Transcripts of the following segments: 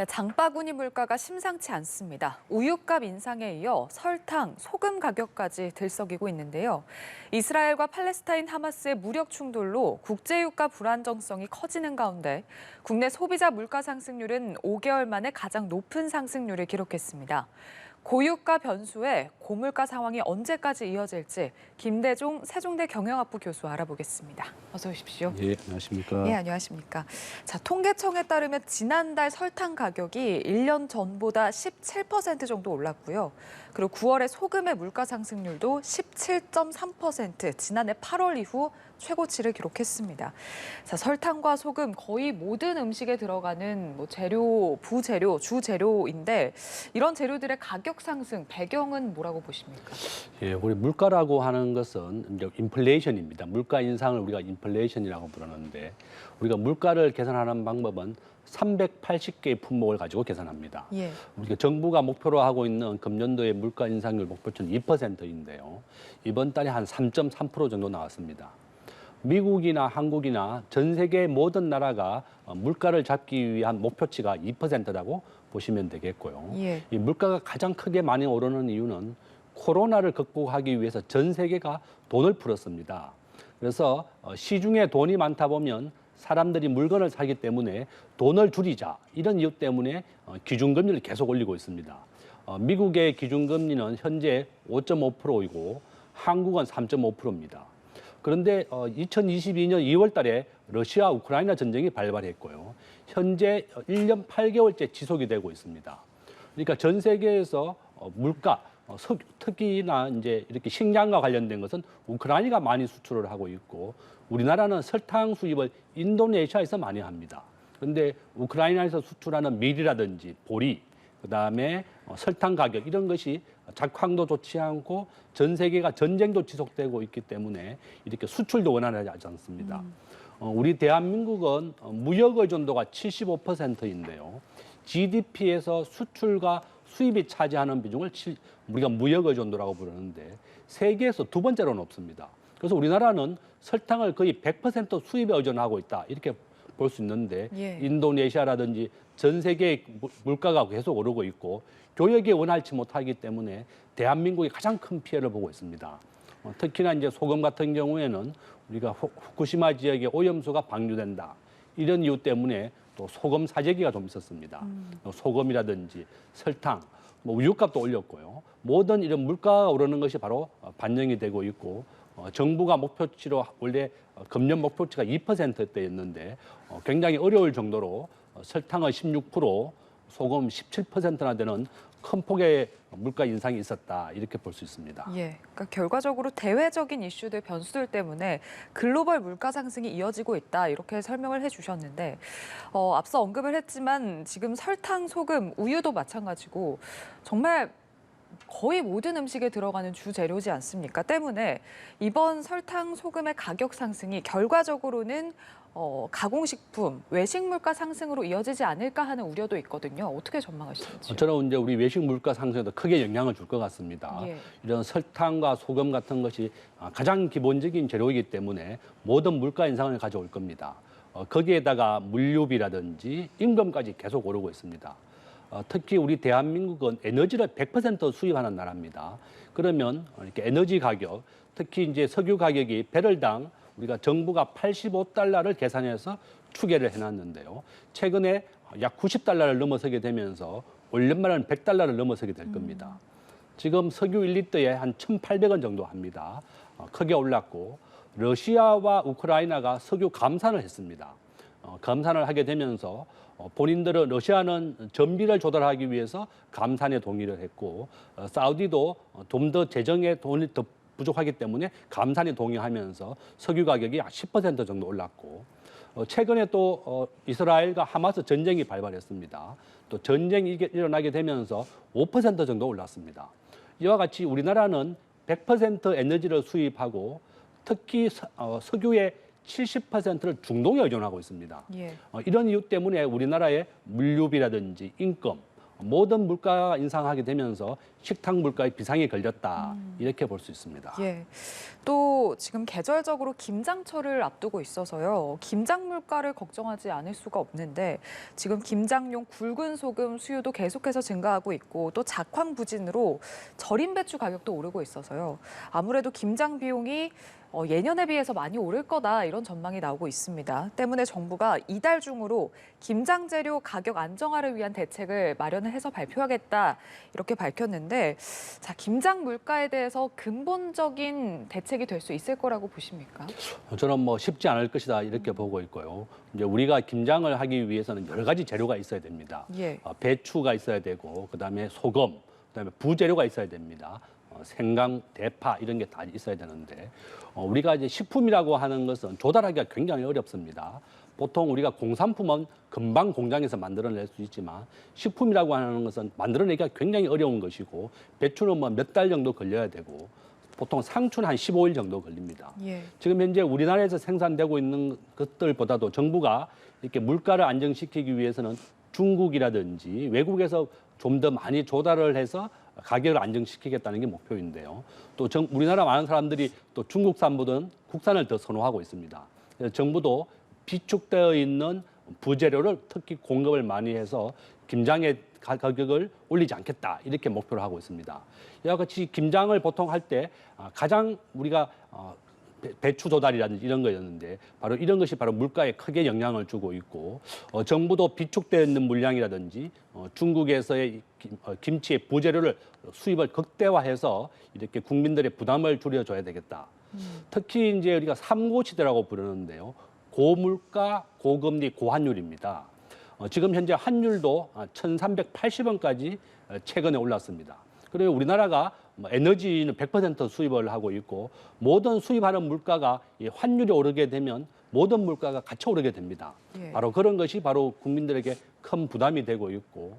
네, 장바구니 물가가 심상치 않습니다. 우유값 인상에 이어 설탕, 소금 가격까지 들썩이고 있는데요. 이스라엘과 팔레스타인 하마스의 무력 충돌로 국제유가 불안정성이 커지는 가운데 국내 소비자 물가 상승률은 5개월 만에 가장 높은 상승률을 기록했습니다. 고유가 변수에 고물가 상황이 언제까지 이어질지 김대종 세종대 경영학부 교수 알아보겠습니다. 어서 오십시오. 예, 안녕하십니까. 네, 안녕하십니까. 자, 통계청에 따르면 지난달 설탕 가격이 1년 전보다 17% 정도 올랐고요. 그리고 9월에 소금의 물가 상승률도 17.3%, 지난해 8월 이후 최고치를 기록했습니다. 자, 설탕과 소금 거의 모든 음식에 들어가는 재료, 부재료, 주재료인데 이런 재료들의 가격 상승 배경은 뭐라고 보십니까? 예, 우리 물가라고 하는 것은 이제 인플레이션입니다. 물가 인상을 우리가 인플레이션이라고 부르는데 우리가 물가를 계산하는 방법은 380개의 품목을 가지고 계산합니다. 예. 우리가 정부가 목표로 하고 있는 금년도의 물가 인상률 목표치는 2%인데요. 이번 달에 한 3.3% 정도 나왔습니다. 미국이나 한국이나 전 세계 모든 나라가 물가를 잡기 위한 목표치가 2%라고 보시면 되겠고요. 예. 이 물가가 가장 크게 많이 오르는 이유는 코로나를 극복하기 위해서 전 세계가 돈을 풀었습니다. 그래서 시중에 돈이 많다 보면 사람들이 물건을 사기 때문에 돈을 줄이자 이런 이유 때문에 기준금리를 계속 올리고 있습니다. 미국의 기준금리는 현재 5.5%이고 한국은 3.5%입니다. 그런데 2022년 2월 달에 러시아 우크라이나 전쟁이 발발했고요. 현재 1년 8개월째 지속이 되고 있습니다. 그러니까 전 세계에서 물가, 특히나 이제 이렇게 식량과 관련된 것은 우크라이나가 많이 수출을 하고 있고 우리나라는 설탕 수입을 인도네시아에서 많이 합니다. 그런데 우크라이나에서 수출하는 밀이라든지 보리, 그다음에 설탕 가격 이런 것이 작황도 좋지 않고 전 세계가 전쟁도 지속되고 있기 때문에 이렇게 수출도 원활하지 않습니다. 우리 대한민국은 무역 의존도가 75%인데요. GDP에서 수출과 수입이 차지하는 비중을 우리가 무역 의존도라고 부르는데 세계에서 두 번째로 높습니다. 그래서 우리나라는 설탕을 거의 100% 수입에 의존하고 있다 이렇게 볼 수 있는데 예. 인도네시아라든지 전 세계의 물가가 계속 오르고 있고 교역이 원활치 못하기 때문에 대한민국이 가장 큰 피해를 보고 있습니다. 특히나 이제 소금 같은 경우에는 우리가 후쿠시마 지역에 오염수가 방류된다 이런 이유 때문에 또 소금 사재기가 좀 있었습니다. 소금이라든지 설탕, 우유값도 올렸고요. 모든 이런 물가가 오르는 것이 바로 반영이 되고 있고 정부가 목표치로 원래 금년 목표치가 2%대였는데 굉장히 어려울 정도로 설탕은 16%, 소금 17%나 되는 큰 폭의 물가 인상이 있었다 이렇게 볼 수 있습니다. 예, 그러니까 결과적으로 대외적인 이슈들, 변수들 때문에 글로벌 물가 상승이 이어지고 있다 이렇게 설명을 해주셨는데 앞서 언급을 했지만 지금 설탕, 소금, 우유도 마찬가지고 정말 거의 모든 음식에 들어가는 주재료지 않습니까? 때문에 이번 설탕, 소금의 가격 상승이 결과적으로는 가공식품, 외식 물가 상승으로 이어지지 않을까 하는 우려도 있거든요. 어떻게 전망하시는지? 저는 이제 우리 외식 물가 상승에도 크게 영향을 줄 것 같습니다. 예. 이런 설탕과 소금 같은 것이 가장 기본적인 재료이기 때문에 모든 물가 인상을 가져올 겁니다. 거기에다가 물류비라든지 임금까지 계속 오르고 있습니다. 특히 우리 대한민국은 에너지를 100% 수입하는 나라입니다. 그러면 이렇게 에너지 가격, 특히 이제 석유 가격이 배럴당 우리가 정부가 85달러를 계산해서 추계를 해놨는데요. 최근에 약 90달러를 넘어서게 되면서 올 연말은 100달러를 넘어서게 될 겁니다. 지금 석유 1리터에 한 1,800원 정도 합니다. 크게 올랐고 러시아와 우크라이나가 석유 감산을 했습니다. 감산을 하게 되면서 본인들은 러시아는 전비를 조달하기 위해서 감산에 동의를 했고 사우디도 좀 더 재정에 돈이 더 부족하기 때문에 감산에 동의하면서 석유 가격이 약 10% 정도 올랐고 최근에 또 이스라엘과 하마스 전쟁이 발발했습니다. 또 전쟁이 일어나게 되면서 5% 정도 올랐습니다. 이와 같이 우리나라는 100% 에너지를 수입하고 특히 석유의 70%를 중동에 의존하고 있습니다. 예. 이런 이유 때문에 우리나라의 물류비라든지 인건, 모든 물가 인상하게 되면서 식탁 물가에 비상이 걸렸다. 이렇게 볼 수 있습니다. 예. 또 지금 계절적으로 김장철을 앞두고 있어서요. 김장 물가를 걱정하지 않을 수가 없는데 지금 김장용 굵은 소금 수요도 계속해서 증가하고 있고 또 작황 부진으로 절임 배추 가격도 오르고 있어서요. 아무래도 김장 비용이 예년에 비해서 많이 오를 거다 이런 전망이 나오고 있습니다. 때문에 정부가 이달 중으로 김장 재료 가격 안정화를 위한 대책을 마련을 해서 발표하겠다 이렇게 밝혔는데 자, 김장 물가에 대해서 근본적인 대책이 될 수 있을 거라고 보십니까? 저는 뭐 쉽지 않을 것이다 이렇게 보고 있고요. 이제 우리가 김장을 하기 위해서는 여러 가지 재료가 있어야 됩니다. 예. 배추가 있어야 되고 그다음에 소금, 그다음에 부재료가 있어야 됩니다. 생강, 대파 이런 게 다 있어야 되는데 우리가 이제 식품이라고 하는 것은 조달하기가 굉장히 어렵습니다. 보통 우리가 공산품은 금방 공장에서 만들어낼 수 있지만 식품이라고 하는 것은 만들어내기가 굉장히 어려운 것이고 배추는 뭐 몇 달 정도 걸려야 되고 보통 상추는 한 15일 정도 걸립니다. 예. 지금 현재 우리나라에서 생산되고 있는 것들보다도 정부가 이렇게 물가를 안정시키기 위해서는 중국이라든지 외국에서 좀 더 많이 조달을 해서 가격을 안정시키겠다는 게 목표인데요. 또 우리나라 많은 사람들이 또 중국산보다는 국산을 더 선호하고 있습니다. 그래서 정부도 비축되어 있는 부재료를 특히 공급을 많이 해서 김장의 가격을 올리지 않겠다 이렇게 목표를 하고 있습니다. 이와 같이 김장을 보통 할 때 가장 우리가 배추 조달이라든지 이런 거였는데 바로 이런 것이 바로 물가에 크게 영향을 주고 있고 정부도 비축되어 있는 물량이라든지 중국에서의 김치의 부재료를 수입을 극대화해서 이렇게 국민들의 부담을 줄여줘야 되겠다. 특히 이제 우리가 삼고시대라고 부르는데요. 고물가, 고금리, 고환율입니다. 지금 현재 환율도 1,380원까지 최근에 올랐습니다. 그리고 우리나라가 에너지는 100% 수입을 하고 있고 모든 수입하는 물가가 환율이 오르게 되면 모든 물가가 같이 오르게 됩니다. 예. 바로 그런 것이 바로 국민들에게 큰 부담이 되고 있고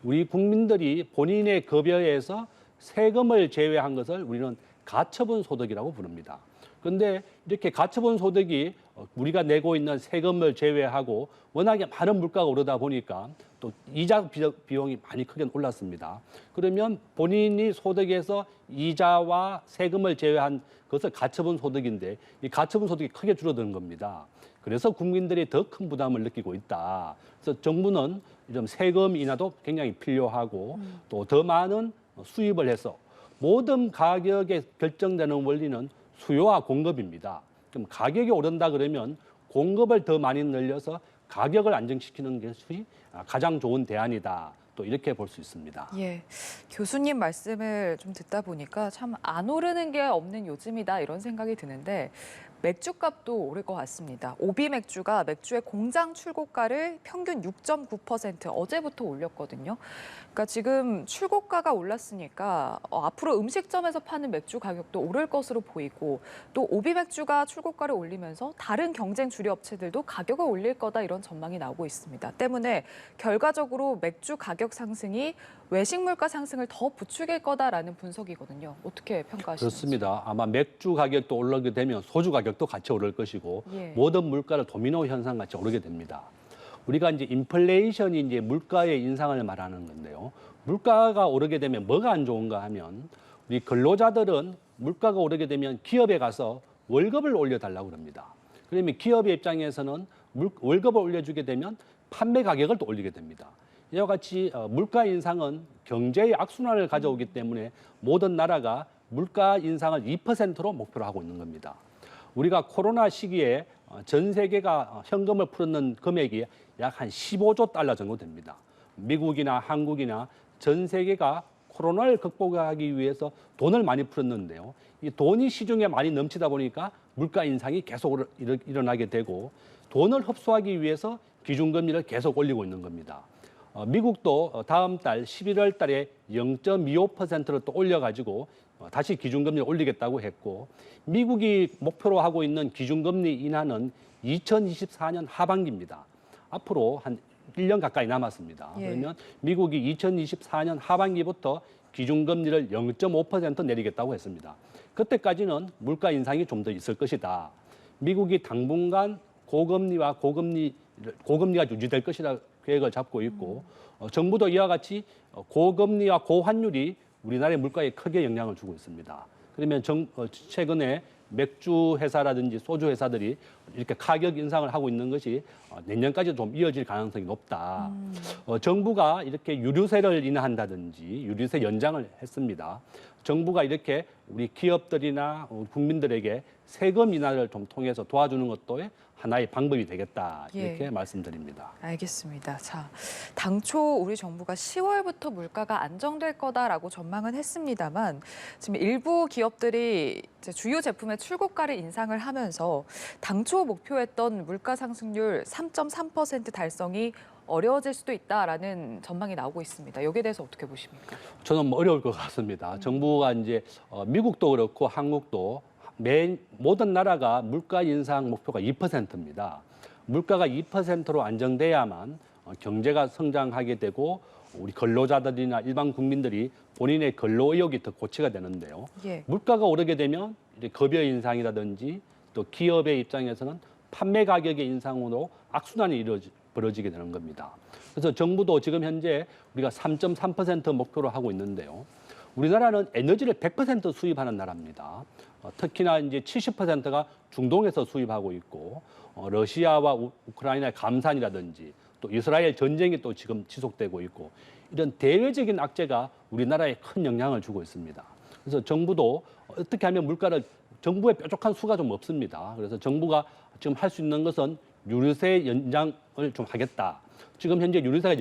우리 국민들이 본인의 급여에서 세금을 제외한 것을 우리는 가처분 소득이라고 부릅니다. 그런데 이렇게 가처분 소득이 우리가 내고 있는 세금을 제외하고 워낙에 많은 물가가 오르다 보니까 또 이자 비용이 많이 크게 올랐습니다. 그러면 본인이 소득에서 이자와 세금을 제외한 것을 가처분 소득인데 이 가처분 소득이 크게 줄어드는 겁니다. 그래서 국민들이 더 큰 부담을 느끼고 있다. 그래서 정부는 좀 세금 인하도 굉장히 필요하고 또 더 많은 수입을 해서 모든 가격에 결정되는 원리는 수요와 공급입니다. 그럼 가격이 오른다 그러면 공급을 더 많이 늘려서 가격을 안정시키는 것이 가장 좋은 대안이다. 또 이렇게 볼 수 있습니다. 예. 교수님 말씀을 좀 듣다 보니까 참 안 오르는 게 없는 요즘이다 이런 생각이 드는데 맥주값도 오를 것 같습니다. 오비 맥주가 맥주의 공장 출고가를 평균 6.9% 어제부터 올렸거든요. 그러니까 지금 출고가가 올랐으니까 앞으로 음식점에서 파는 맥주 가격도 오를 것으로 보이고 또 오비 맥주가 출고가를 올리면서 다른 경쟁 주류 업체들도 가격을 올릴 거다 이런 전망이 나오고 있습니다. 때문에 결과적으로 맥주 가격 상승이 외식 물가 상승을 더 부추길 거다라는 분석이거든요. 어떻게 평가하시는지? 그렇습니다. 아마 맥주 가격도 오르게 되면 소주 가격도 같이 오를 것이고 예. 모든 물가를 도미노 현상 같이 오르게 됩니다. 우리가 이제 인플레이션이 이제 물가의 인상을 말하는 건데요. 물가가 오르게 되면 뭐가 안 좋은가 하면 우리 근로자들은 물가가 오르게 되면 기업에 가서 월급을 올려달라고 합니다. 그러면 기업의 입장에서는 월급을 올려주게 되면 판매 가격을 또 올리게 됩니다. 이와 같이 물가 인상은 경제의 악순환을 가져오기 때문에 모든 나라가 물가 인상을 2%로 목표로 하고 있는 겁니다. 우리가 코로나 시기에 전 세계가 현금을 풀었는 금액이 약 한 15조 달러 정도 됩니다. 미국이나 한국이나 전 세계가 코로나를 극복하기 위해서 돈을 많이 풀었는데요. 이 돈이 시중에 많이 넘치다 보니까 물가 인상이 계속 일어나게 되고 돈을 흡수하기 위해서 기준금리를 계속 올리고 있는 겁니다. 미국도 다음 달 11월 달에 0.25%를 또 올려가지고 다시 기준금리를 올리겠다고 했고 미국이 목표로 하고 있는 기준금리 인하는 2024년 하반기입니다. 앞으로 한 1년 가까이 남았습니다. 예. 그러면 미국이 2024년 하반기부터 기준금리를 0.5% 내리겠다고 했습니다. 그때까지는 물가 인상이 좀 더 있을 것이다. 미국이 당분간 고금리가 유지될 것이다 계획을 잡고 있고 정부도 이와 같이 고금리와 고환율이 우리나라의 물가에 크게 영향을 주고 있습니다. 그러면 최근에 맥주 회사라든지 소주 회사들이 이렇게 가격 인상을 하고 있는 것이 내년까지 좀 이어질 가능성이 높다. 정부가 이렇게 유류세를 인하한다든지 유류세 연장을 했습니다. 정부가 이렇게 우리 기업들이나 국민들에게 세금 인하를 좀 통해서 도와주는 것도 하나의 방법이 되겠다. 이렇게 말씀드립니다. 알겠습니다. 자, 당초 우리 정부가 10월부터 물가가 안정될 거다라고 전망은 했습니다만 지금 일부 기업들이 이제 주요 제품의 출고가를 인상을 하면서 당초 목표했던 물가 상승률 3.3% 달성이 어려워질 수도 있다라는 전망이 나오고 있습니다. 여기에 대해서 어떻게 보십니까? 저는 어려울 것 같습니다. 정부가 이제 미국도 그렇고 한국도 모든 나라가 물가 인상 목표가 2%입니다. 물가가 2%로 안정돼야만 경제가 성장하게 되고 우리 근로자들이나 일반 국민들이 본인의 근로 의욕이 더 고취가 되는데요. 물가가 오르게 되면 이제 급여 인상이라든지 또 기업의 입장에서는 판매 가격의 인상으로 악순환이 벌어지게 되는 겁니다. 그래서 정부도 지금 현재 우리가 3.3% 목표로 하고 있는데요. 우리나라는 에너지를 100% 수입하는 나라입니다. 특히나 이제 70%가 중동에서 수입하고 있고 러시아와 우크라이나의 감산이라든지 또 이스라엘 전쟁이 또 지금 지속되고 있고 이런 대외적인 악재가 우리나라에 큰 영향을 주고 있습니다. 그래서 정부도 어떻게 하면 정부의 뾰족한 수가 좀 없습니다. 그래서 정부가 지금 할 수 있는 것은 유류세 연장을 좀 하겠다. 지금 현재 유류세가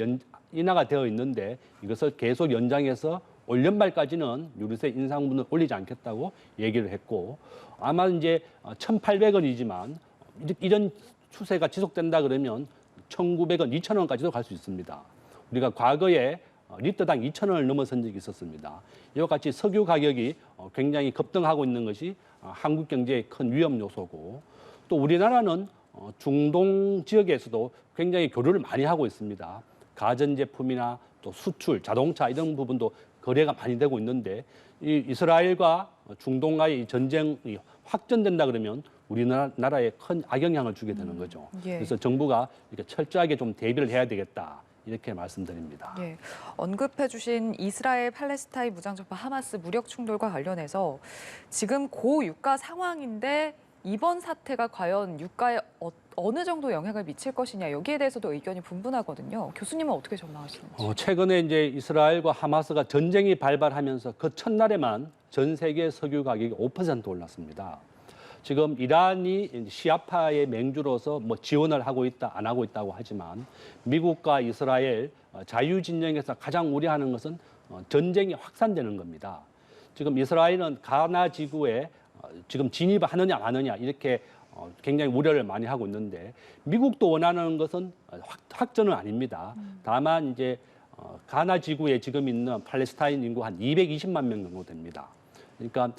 인하가 되어 있는데 이것을 계속 연장해서 올 연말까지는 유류세 인상분을 올리지 않겠다고 얘기를 했고 아마 이제 1,800원이지만 이런 추세가 지속된다 그러면 1,900원, 2,000원까지도 갈 수 있습니다. 우리가 과거에 리터당 2,000원을 넘어선 적이 있었습니다. 이와 같이 석유 가격이 굉장히 급등하고 있는 것이 한국 경제의 큰 위험 요소고 또 우리나라는 중동 지역에서도 굉장히 교류를 많이 하고 있습니다. 가전제품이나 또 수출, 자동차 이런 부분도 거래가 많이 되고 있는데 이 이스라엘과 중동과의 이 전쟁이 확전된다 그러면 우리나라에 큰 악영향을 주게 되는 거죠. 그래서 정부가 이렇게 철저하게 좀 대비를 해야 되겠다. 이렇게 말씀드립니다. 언급해 주신 이스라엘 팔레스타인 무장정파 하마스 무력 충돌과 관련해서 지금 고유가 상황인데 이번 사태가 과연 유가에 어느 정도 영향을 미칠 것이냐 여기에 대해서도 의견이 분분하거든요. 교수님은 어떻게 전망하시는지? 최근에 이제 이스라엘과 하마스가 전쟁이 발발하면서 그 첫날에만 전 세계 석유 가격이 5% 올랐습니다. 지금 이란이 시아파의 맹주로서 뭐 지원을 하고 있다, 안 하고 있다고 하지만 미국과 이스라엘 자유진영에서 가장 우려하는 것은 전쟁이 확산되는 겁니다. 지금 이스라엘은 가나 지구에 지금 진입하느냐 마느냐 이렇게 굉장히 우려를 많이 하고 있는데 미국도 원하는 것은 확전은 아닙니다. 다만 이제 가나 지구에 지금 있는 팔레스타인 인구 한 220만 명 정도 됩니다. 그러니까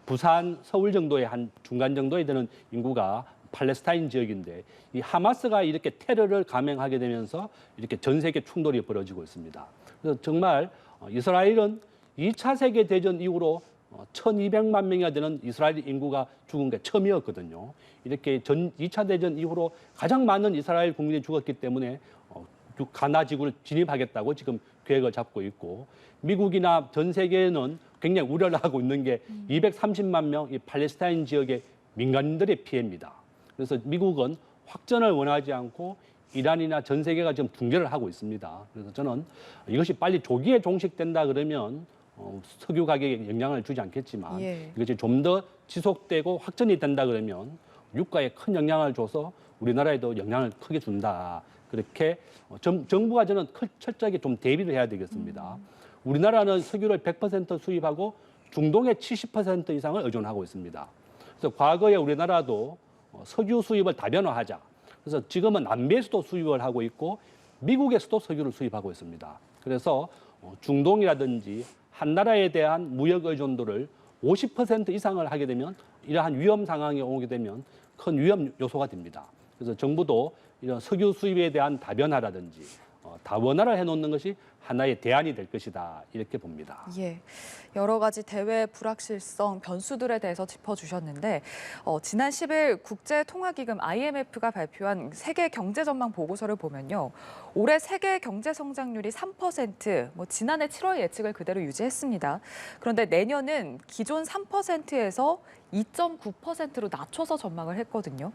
부산, 서울 정도의 한 중간 정도에 되는 인구가 팔레스타인 지역인데 이 하마스가 이렇게 테러를 감행하게 되면서 이렇게 전 세계 충돌이 벌어지고 있습니다. 그래서 정말 이스라엘은 2차 세계 대전 이후로 1,200만 명이나 되는 이스라엘 인구가 죽은 게 처음이었거든요. 이렇게 2차 대전 이후로 가장 많은 이스라엘 국민이 죽었기 때문에 가나 지구를 진입하겠다고 지금 계획을 잡고 있고 미국이나 전 세계는 굉장히 우려를 하고 있는 게 230만 명 이 팔레스타인 지역의 민간인들의 피해입니다. 그래서 미국은 확전을 원하지 않고 이란이나 전 세계가 지금 붕괴를 하고 있습니다. 그래서 저는 이것이 빨리 조기에 종식된다 그러면 석유 가격에 영향을 주지 않겠지만 이것이 좀 더 지속되고 확전이 된다 그러면 유가에 큰 영향을 줘서 우리나라에도 영향을 크게 준다. 그렇게 정부가 저는 철저하게 좀 대비를 해야 되겠습니다. 우리나라는 석유를 100% 수입하고 중동의 70% 이상을 의존하고 있습니다. 그래서 과거에 우리나라도 석유 수입을 다변화하자. 그래서 지금은 남미에서도 수입을 하고 있고 미국에서도 석유를 수입하고 있습니다. 그래서 중동이라든지 한 나라에 대한 무역 의존도를 50% 이상을 하게 되면 이러한 위험 상황이 오게 되면 큰 위험 요소가 됩니다. 그래서 정부도 이런 석유 수입에 대한 다변화라든지 다 원활을 해놓는 것이 하나의 대안이 될 것이다 이렇게 봅니다. 예, 여러 가지 대외 불확실성 변수들에 대해서 짚어주셨는데 지난 10일 국제통화기금 IMF가 발표한 세계 경제 전망 보고서를 보면요. 올해 세계 경제 성장률이 3%, 지난해 7월 예측을 그대로 유지했습니다. 그런데 내년은 기존 3%에서 2.9%로 낮춰서 전망을 했거든요.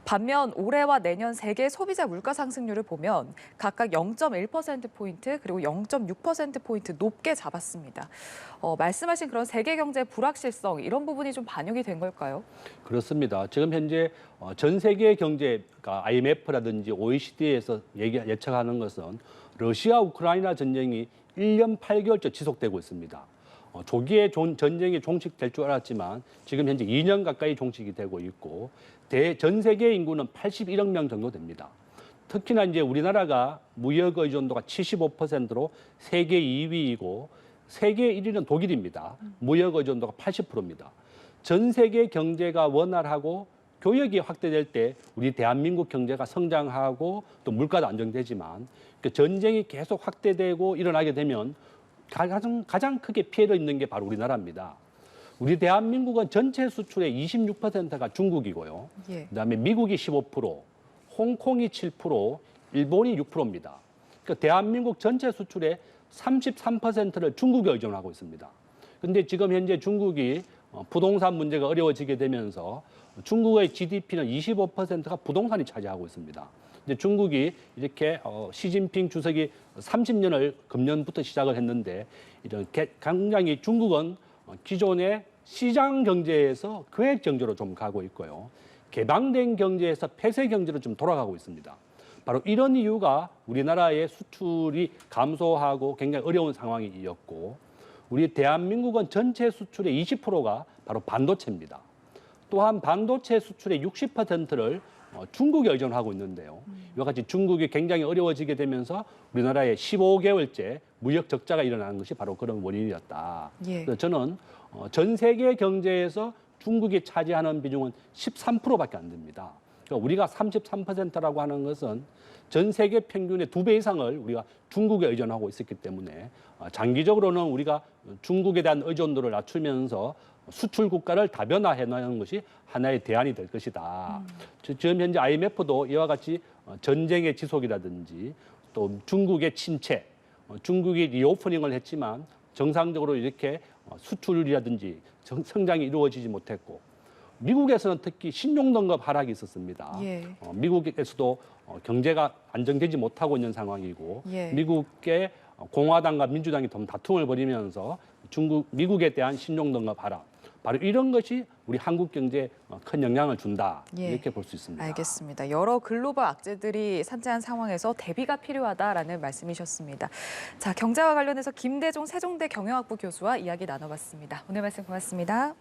반면 올해와 내년 세계 소비자 물가 상승률을 보면 각각 0.1%포인트 그리고 0.6%포인트 높게 잡았습니다. 말씀하신 그런 세계 경제 불확실성 이런 부분이 좀 반영이 된 걸까요? 그렇습니다. 지금 현재 전 세계 경제가 IMF라든지 OECD에서 예측하는 것은 러시아 우크라이나 전쟁이 1년 8개월째 지속되고 있습니다. 조기에 전쟁이 종식될 줄 알았지만 지금 현재 2년 가까이 종식이 되고 있고 전 세계 인구는 81억 명 정도 됩니다. 특히나 이제 우리나라가 무역 의존도가 75%로 세계 2위이고 세계 1위는 독일입니다. 무역 의존도가 80%입니다. 전 세계 경제가 원활하고 교역이 확대될 때 우리 대한민국 경제가 성장하고 또 물가도 안정되지만 전쟁이 계속 확대되고 일어나게 되면 가장 크게 피해를 입는 게 바로 우리나라입니다. 우리 대한민국은 전체 수출의 26%가 중국이고요. 예. 그다음에 미국이 15%, 홍콩이 7%, 일본이 6%입니다. 그러니까 대한민국 전체 수출의 33%를 중국에 의존하고 있습니다. 그런데 지금 현재 중국이 부동산 문제가 어려워지게 되면서 중국의 GDP는 25%가 부동산이 차지하고 있습니다. 이제 중국이 이렇게 시진핑 주석이 30년을 금년부터 시작을 했는데 이렇게 굉장히 중국은 기존의 시장 경제에서 계획 경제로 좀 가고 있고요. 개방된 경제에서 폐쇄 경제로 좀 돌아가고 있습니다. 바로 이런 이유가 우리나라의 수출이 감소하고 굉장히 어려운 상황이었고 우리 대한민국은 전체 수출의 20%가 바로 반도체입니다. 또한 반도체 수출의 60%를 중국에 의존하고 있는데요. 이와 같이 중국이 굉장히 어려워지게 되면서 우리나라의 15개월째 무역 적자가 일어나는 것이 바로 그런 원인이었다. 예. 그래서 저는 전 세계 경제에서 중국이 차지하는 비중은 13%밖에 안 됩니다. 그러니까 우리가 33%라고 하는 것은 전 세계 평균의 2배 이상을 우리가 중국에 의존하고 있었기 때문에 장기적으로는 우리가 중국에 대한 의존도를 낮추면서 수출 국가를 다변화해 나가는 것이 하나의 대안이 될 것이다. 지금 현재 IMF도 이와 같이 전쟁의 지속이라든지 또 중국의 침체, 중국이 리오프닝을 했지만 정상적으로 이렇게 수출이라든지 성장이 이루어지지 못했고 미국에서는 특히 신용등급 하락이 있었습니다. 예. 미국에서도 경제가 안정되지 못하고 있는 상황이고 예. 미국의 공화당과 민주당이 좀 다툼을 벌이면서 미국에 대한 신용등급 하락. 바로 이런 것이 우리 한국 경제에 큰 영향을 준다. 예. 이렇게 볼 수 있습니다. 알겠습니다. 여러 글로벌 악재들이 산재한 상황에서 대비가 필요하다라는 말씀이셨습니다. 자, 경제와 관련해서 김대종 세종대 경영학부 교수와 이야기 나눠봤습니다. 오늘 말씀 고맙습니다.